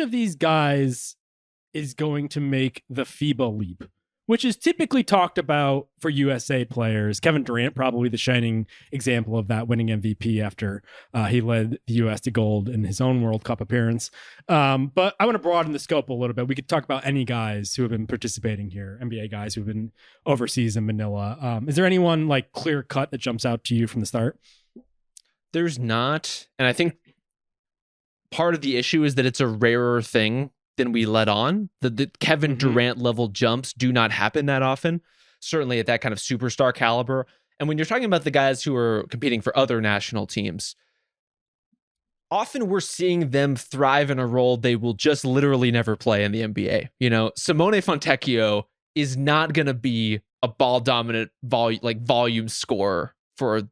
of these guys is going to make the FIBA leap, which is typically talked about for USA players. Kevin Durant, probably the shining example of that, winning MVP after he led the US to gold in his own World Cup appearance. But I want to broaden the scope a little bit. We could talk about any guys who have been participating here, NBA guys who have been overseas in Manila. Is there anyone like clear cut that jumps out to you from the start? There's not. And I think part of the issue is that it's a rarer thing than we let on. The Kevin Durant level jumps do not happen that often, certainly at that kind of superstar caliber. And when you're talking about the guys who are competing for other national teams, often we're seeing them thrive in a role they will just literally never play in the NBA. You know, Simone Fontecchio is not going to be a ball dominant volume scorer for,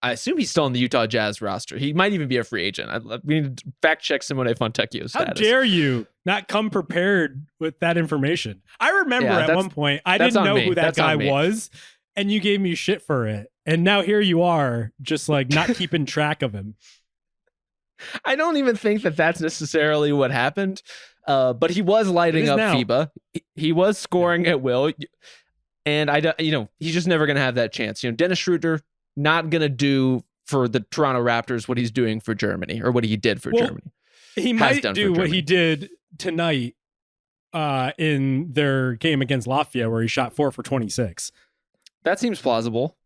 I assume he's still on the Utah Jazz roster. He might even be a free agent. We need to fact check Simone Fontecchio's status. How dare you not come prepared with that information? I remember at one point, I didn't know who that guy was, and you gave me shit for it. And now here you are, just like not keeping track of him. I don't even think that that's necessarily what happened, but he was lighting up now. FIBA. He was scoring at will, and he's just never going to have that chance. Dennis Schroeder, not going to do for the Toronto Raptors what he's doing for Germany, or what he did for Germany. He might do what he did tonight in their game against Latvia, where he shot 4 for 26. That seems plausible.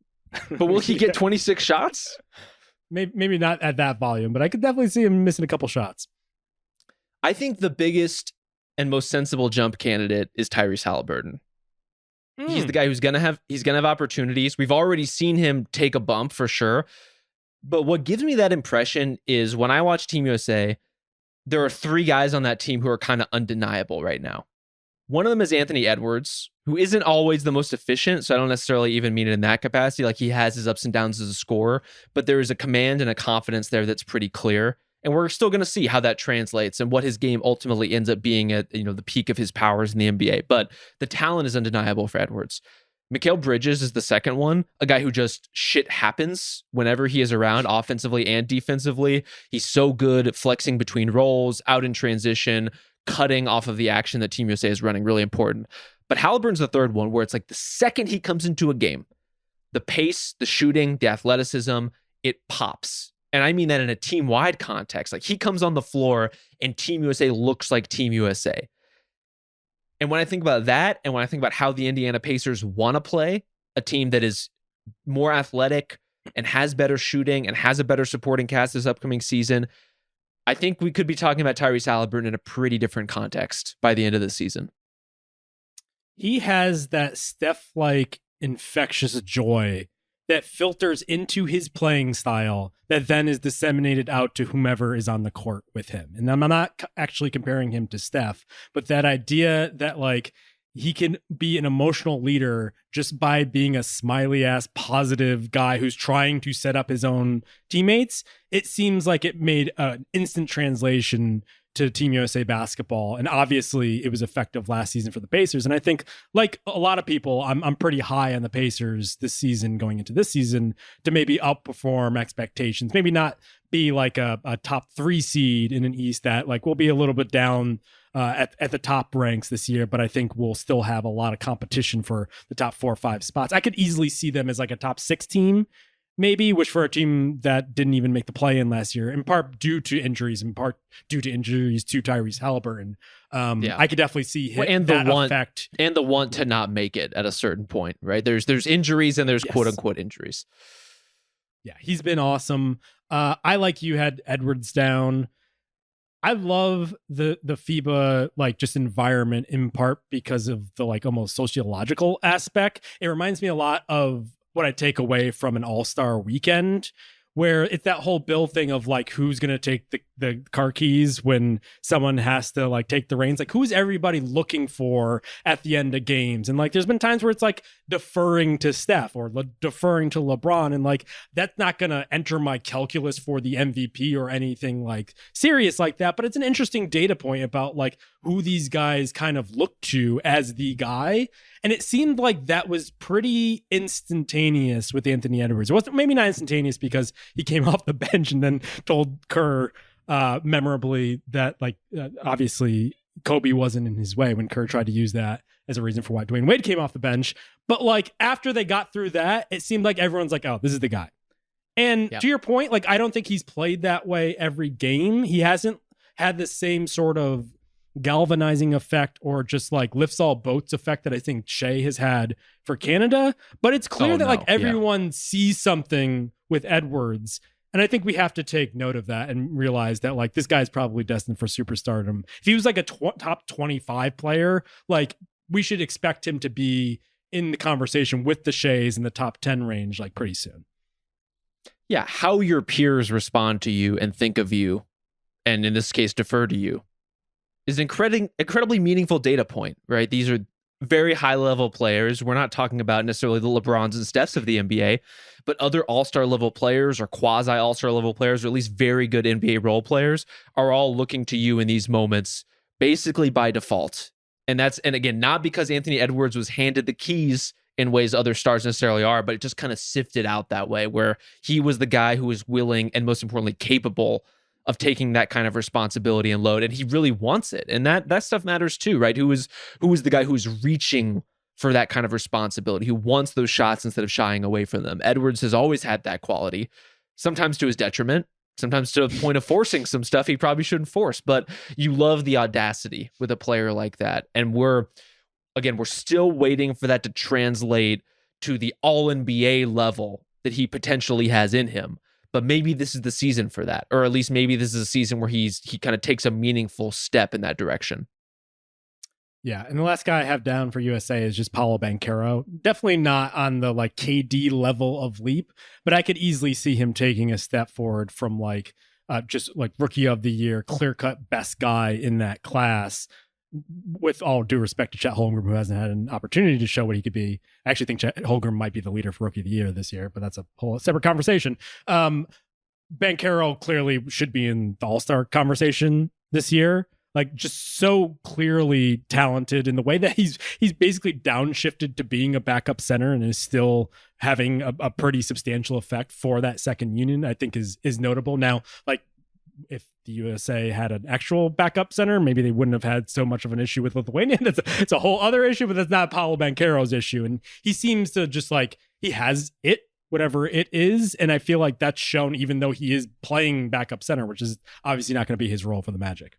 But will he get 26 shots? Maybe not at that volume, but I could definitely see him missing a couple shots. I think the biggest and most sensible jump candidate is Tyrese Halliburton. He's the guy who's gonna have opportunities. We've already seen him take a bump for sure. But what gives me that impression is when I watch Team USA, there are 3 guys on that team who are kind of undeniable right now. One of them is Anthony Edwards, who isn't always the most efficient, so I don't necessarily even mean it in that capacity. Like, he has his ups and downs as a scorer, but there is a command and a confidence there that's pretty clear. And we're still going to see how that translates and what his game ultimately ends up being at, the peak of his powers in the NBA. But the talent is undeniable for Edwards. Mikal Bridges is the second one, a guy who just shit happens whenever he is around, offensively and defensively. He's so good at flexing between roles, out in transition, cutting off of the action that Team USA is running, really important. But Halliburton's the third one, where it's like the second he comes into a game, the pace, the shooting, the athleticism, it pops. And I mean that in a team-wide context. Like, he comes on the floor and Team USA looks like Team USA. And when I think about that, and when I think about how the Indiana Pacers want to play, a team that is more athletic and has better shooting and has a better supporting cast this upcoming season, I think we could be talking about Tyrese Halliburton in a pretty different context by the end of the season. He has that Steph-like infectious joy that filters into his playing style that then is disseminated out to whomever is on the court with him. And I'm not actually comparing him to Steph, but that idea that like he can be an emotional leader just by being a smiley ass positive guy who's trying to set up his own teammates. It seems like it made an instant translation to Team USA basketball. And obviously it was effective last season for the Pacers. And I think, like a lot of people, I'm pretty high on the Pacers this season going into this season to maybe outperform expectations, maybe not be like a top 3 seed in an East that like will be a little bit down at the top ranks this year, but I think we'll still have a lot of competition for the top 4 or 5 spots. I could easily see them as like a top 6 team, maybe, which for a team that didn't even make the play-in last year, in part due to injuries, in part due to injuries to Tyrese Halliburton. I could definitely see him effect. And the want to not make it at a certain point, right? There's injuries and there's quote-unquote injuries. Yeah, he's been awesome. I, like you, had Edwards down. I love the FIBA like just environment in part because of the like almost sociological aspect. It reminds me a lot of what I take away from an all-star weekend, where it's that whole Bill thing of like who's going to take the car keys when someone has to like take the reins. Like, who's everybody looking for at the end of games? And like there's been times where it's like deferring to Steph or deferring to LeBron, and like that's not going to enter my calculus for the MVP or anything like serious like that, but it's an interesting data point about like who these guys kind of look to as the guy. And it seemed like that was pretty instantaneous with Anthony Edwards. It wasn't, maybe not instantaneous because he came off the bench and then told Kerr memorably that obviously Kobe wasn't in his way when Kerr tried to use that as a reason for why Dwayne Wade came off the bench. But like after they got through that, it seemed like everyone's like, oh, this is the guy. And to your point, like I don't think he's played that way every game. He hasn't had the same sort of galvanizing effect or just like lifts all boats effect that I think Shea has had for Canada. But it's clear that like everyone sees something with Edwards. And I think we have to take note of that and realize that like this guy's probably destined for superstardom. If he was like a top 25 player, like we should expect him to be in the conversation with the Sheas in the top 10 range like pretty soon. Yeah, how your peers respond to you and think of you, and in this case defer to you, is an incredibly meaningful data point, right? These are very high-level players. We're not talking about necessarily the LeBrons and Stephs of the NBA, but other all-star level players or quasi-all-star level players, or at least very good NBA role players, are all looking to you in these moments basically by default. And again, not because Anthony Edwards was handed the keys in ways other stars necessarily are, but it just kind of sifted out that way, where he was the guy who was willing and most importantly capable of taking that kind of responsibility and load, and he really wants it. And that stuff matters too, right? Who is the guy who's reaching for that kind of responsibility, who wants those shots instead of shying away from them? Edwards has always had that quality, sometimes to his detriment, sometimes to the point of forcing some stuff he probably shouldn't force. But you love the audacity with a player like that. And we're still waiting for that to translate to the all-NBA level that he potentially has in him. But maybe this is the season for that, or at least maybe this is a season where he kind of takes a meaningful step in that direction. Yeah, and the last guy I have down for USA is just Paulo Banchero. Definitely not on the like KD level of leap, but I could easily see him taking a step forward from like just like rookie of the year, clear-cut best guy in that class. With all due respect to Chet Holmgren, who hasn't had an opportunity to show what he could be. I actually think Chet Holmgren might be the leader for Rookie of the Year this year, but that's a whole separate conversation. Banchero clearly should be in the All-Star conversation this year. Like just so clearly talented in the way that he's basically downshifted to being a backup center and is still having a pretty substantial effect for that second unit, I think is notable. Now, like if the USA had an actual backup center, maybe they wouldn't have had so much of an issue with Lithuania. It's a whole other issue, but that's not Paulo Banchero's issue. And he seems to just like, he has it, whatever it is. And I feel like that's shown even though he is playing backup center, which is obviously not going to be his role for the Magic.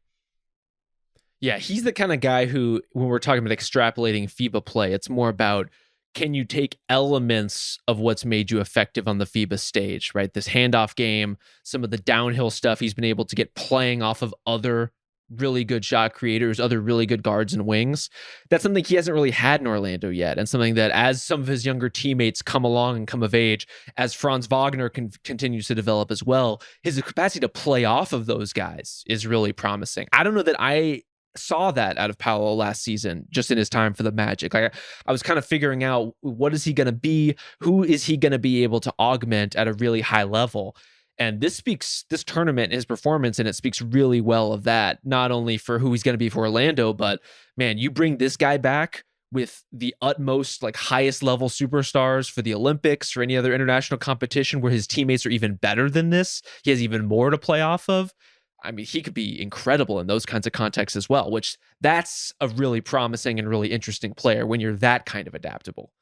Yeah, he's the kind of guy who, when we're talking about extrapolating FIBA play, it's more about, can you take elements of what's made you effective on the FIBA stage, right? This handoff game, some of the downhill stuff he's been able to get playing off of other really good shot creators, other really good guards and wings. That's something he hasn't really had in Orlando yet, and something that as some of his younger teammates come along and come of age, as Franz Wagner continues to develop as well, his capacity to play off of those guys is really promising. I don't know that I saw that out of Paulo last season, just in his time for the Magic. Like I was kind of figuring out, what is he going to be? Who is he going to be able to augment at a really high level? And this tournament, his performance, and it speaks really well of that, not only for who he's going to be for Orlando, but man, you bring this guy back with the utmost, like highest level superstars for the Olympics or any other international competition where his teammates are even better than this. He has even more to play off of. I mean, he could be incredible in those kinds of contexts as well, which that's a really promising and really interesting player when you're that kind of adaptable.